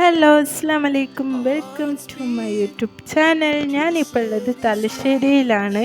Hello അസ്സാം വലൈക്കും, welcome to my YouTube channel. ഞാനിപ്പോൾ ഉള്ളത് തലശ്ശേരിയിലാണ്.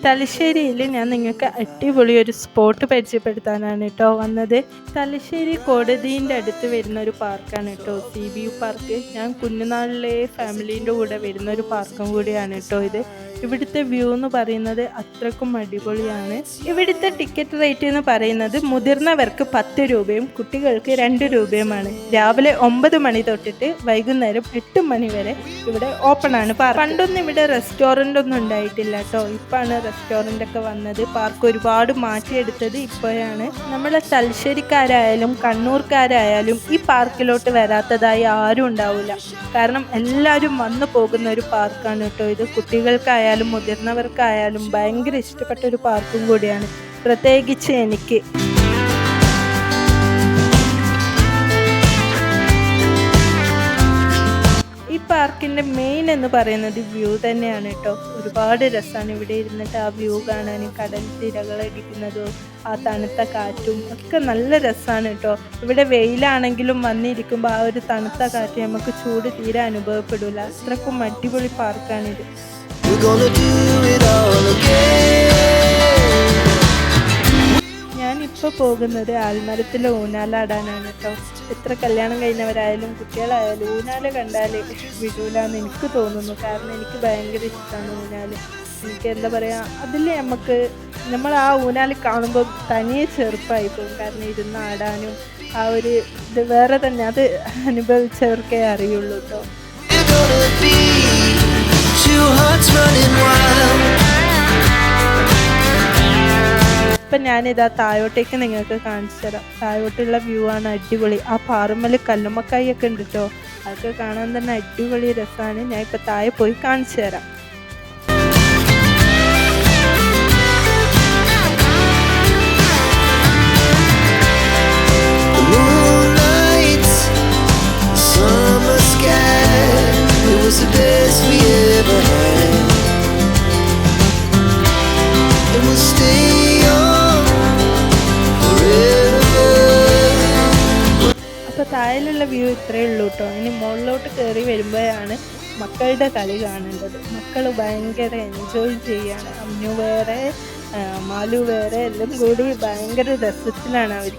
തലശ്ശേരിയിൽ ഞാൻ നിങ്ങൾക്ക് അടിപൊളി ഒരു സ്പോട്ട് പരിചയപ്പെടുത്താനാണ് കേട്ടോ വന്നത്. തലശ്ശേരി കോടതിൻ്റെ അടുത്ത് വരുന്ന ഒരു പാർക്കാണ് കേട്ടോ CBU പാർക്ക്. ഞാൻ കുഞ്ഞുനാളിലെ ഫാമിലീൻ്റെ കൂടെ വരുന്ന ഒരു പാർക്കും കൂടിയാണ് കേട്ടോ ഇത്. ഇവിടുത്തെ വ്യൂ എന്ന് പറയുന്നത് അത്രക്കും അടിപൊളിയാണ്. ഇവിടുത്തെ ടിക്കറ്റ് റേറ്റ് എന്ന് പറയുന്നത് മുതിർന്നവർക്ക് 10 രൂപയും കുട്ടികൾക്ക് 2 രൂപയുമാണ്. രാവിലെ 9 മണി തൊട്ടിട്ട് വൈകുന്നേരം 8 മണി വരെ ഇവിടെ ഓപ്പൺ ആണ്. പണ്ടൊന്നും ഇവിടെ റെസ്റ്റോറൻ്റ് ഒന്നും ഉണ്ടായിട്ടില്ല കേട്ടോ. ഇപ്പാണ് റെസ്റ്റോറൻ്റ് ഒക്കെ വന്നത്. പാർക്ക് ഒരുപാട് മാറ്റിയെടുത്തത് ഇപ്പോഴാണ്. നമ്മളെ തലശ്ശേരിക്കാരായാലും കണ്ണൂർക്കാരായാലും ഈ പാർക്കിലോട്ട് വരാത്തതായി ആരും ഉണ്ടാവില്ല. കാരണം എല്ലാവരും വന്നു പോകുന്ന ഒരു പാർക്കാണ് കേട്ടോ ഇത്. കുട്ടികൾക്കായാലും മുതിർന്നവർക്കായാലും ഭയങ്കര ഇഷ്ടപ്പെട്ട ഒരു പാർക്കും കൂടിയാണ്, പ്രത്യേകിച്ച് എനിക്ക്. ഈ പാർക്കിൻ്റെ മെയിൻ എന്ന് പറയുന്നത് വ്യൂ തന്നെയാണ് കേട്ടോ. ഒരുപാട് രസമാണ് ഇവിടെ ഇരുന്നിട്ട് ആ വ്യൂ കാണാനും കടൽ തിരകളടിക്കുന്നതും ആ തണുത്ത കാറ്റും ഒക്കെ നല്ല രസമാണ് കേട്ടോ. ഇവിടെ വെയിലാണെങ്കിലും വന്നിരിക്കുമ്പോൾ ആ ഒരു തണുത്ത കാറ്റ് നമുക്ക് ചൂട് തീരെ അനുഭവപ്പെടില്ല. അത്രക്കും അടിപൊളി പാർക്കാണിത്. ഞാനിപ്പോൾ പോകുന്നത് ആൽമരത്തിലെ ഊഞ്ഞാലാടാനാണ് കേട്ടോ. എത്ര കല്യാണം കഴിഞ്ഞവരായാലും കുട്ടികളായാലും ഊഞ്ഞാൽ കണ്ടാൽ വിടൂലെന്ന് എനിക്ക് തോന്നുന്നു. കാരണം എനിക്ക് ഭയങ്കര ഇഷ്ടമാണ് ഊഞ്ഞാൽ. എനിക്ക് എന്താ പറയുക, അതിൽ നമ്മൾ ആ ഊഞ്ഞാൽ കാണുമ്പോൾ തനിയെ ചെറുപ്പമായി പോകും. കാരണം ഇരുന്ന് ആടാനും ആ ഒരു ഇത് വേറെ തന്നെ, അത് അനുഭവിച്ചവർക്കേ അറിയുള്ളൂ കേട്ടോ. ഇപ്പം ഞാനിതാ താഴോട്ടേക്ക് നിങ്ങൾക്ക് കാണിച്ചു തരാം. താഴോട്ടുള്ള വ്യൂ ആണ് അടിപൊളി. ആ പാറമ്മൽ കല്ലുമ്മക്കായി ഒക്കെ ഉണ്ട് കേട്ടോ. അതൊക്കെ കാണാൻ തന്നെ അടിപൊളി രസമാണ്. ഞാൻ ഇപ്പം താഴെ പോയി കാണിച്ചു തരാം. അപ്പോൾ താഴെയുള്ള വ്യൂ ഇത്രയേ ഉള്ളൂ കേട്ടോ. ഇനി മുകളിലോട്ട് കയറി വരുമ്പോഴാണ് മക്കളുടെ കളി കാണേണ്ടത്. മക്കൾ ഭയങ്കര എൻജോയ് ചെയ്യാണ്. അമ്മു വേറെ മാലു വേറെ എല്ലാം കൂടി ഭയങ്കര രസത്തിലാണ് അവർ.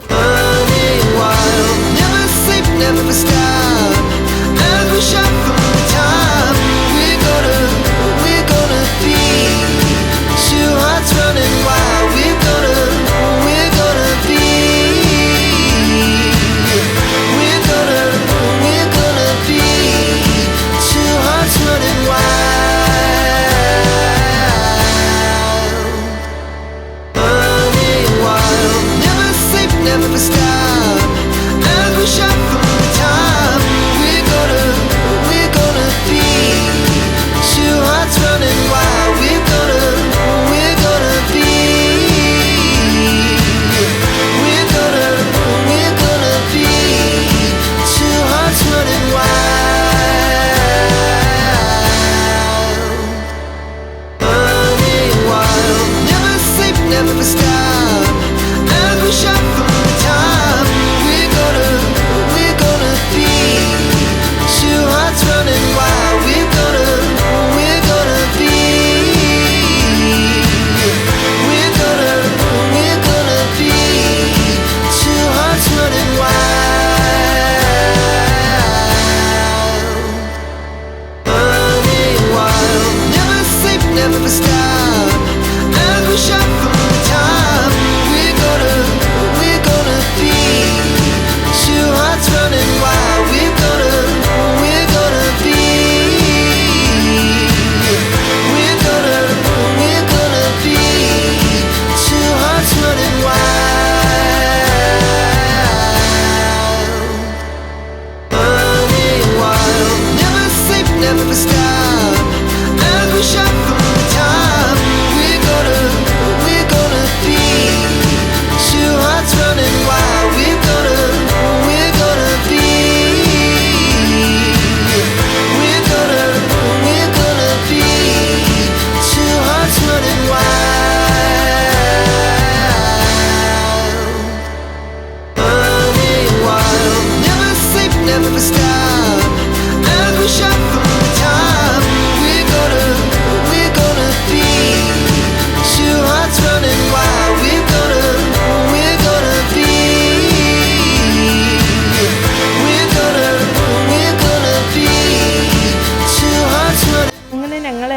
never stop.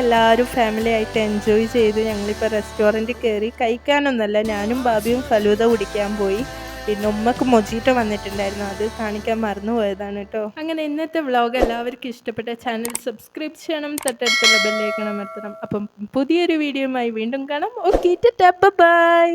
ഞങ്ങളെല്ലാവരും ഫാമിലി ആയിട്ട് എൻജോയ് ചെയ്ത് ഞങ്ങളിപ്പോൾ റെസ്റ്റോറൻറ്റിൽ കയറി. കഴിക്കാനൊന്നുമല്ല, ഞാനും ബാബിയും ഫലൂദ കുടിക്കാൻ പോയി. പിന്നെ ഉമ്മക്ക് മൊജീറ്റോ വന്നിട്ടുണ്ടായിരുന്നു, അത് കാണിക്കാൻ മറന്നു പോയതാണ് കേട്ടോ. അങ്ങനെ ഇന്നത്തെ വ്ളോഗ് എല്ലാവർക്കും ഇഷ്ടപ്പെട്ട ചാനൽ സബ്സ്ക്രൈബ് ചെയ്യണം, തൊട്ടടുത്തുള്ള ബെല്ലൈക്കൺ അമർത്തണം. അപ്പം പുതിയൊരു വീഡിയോയുമായി വീണ്ടും കാണാം. Okay, tata, by.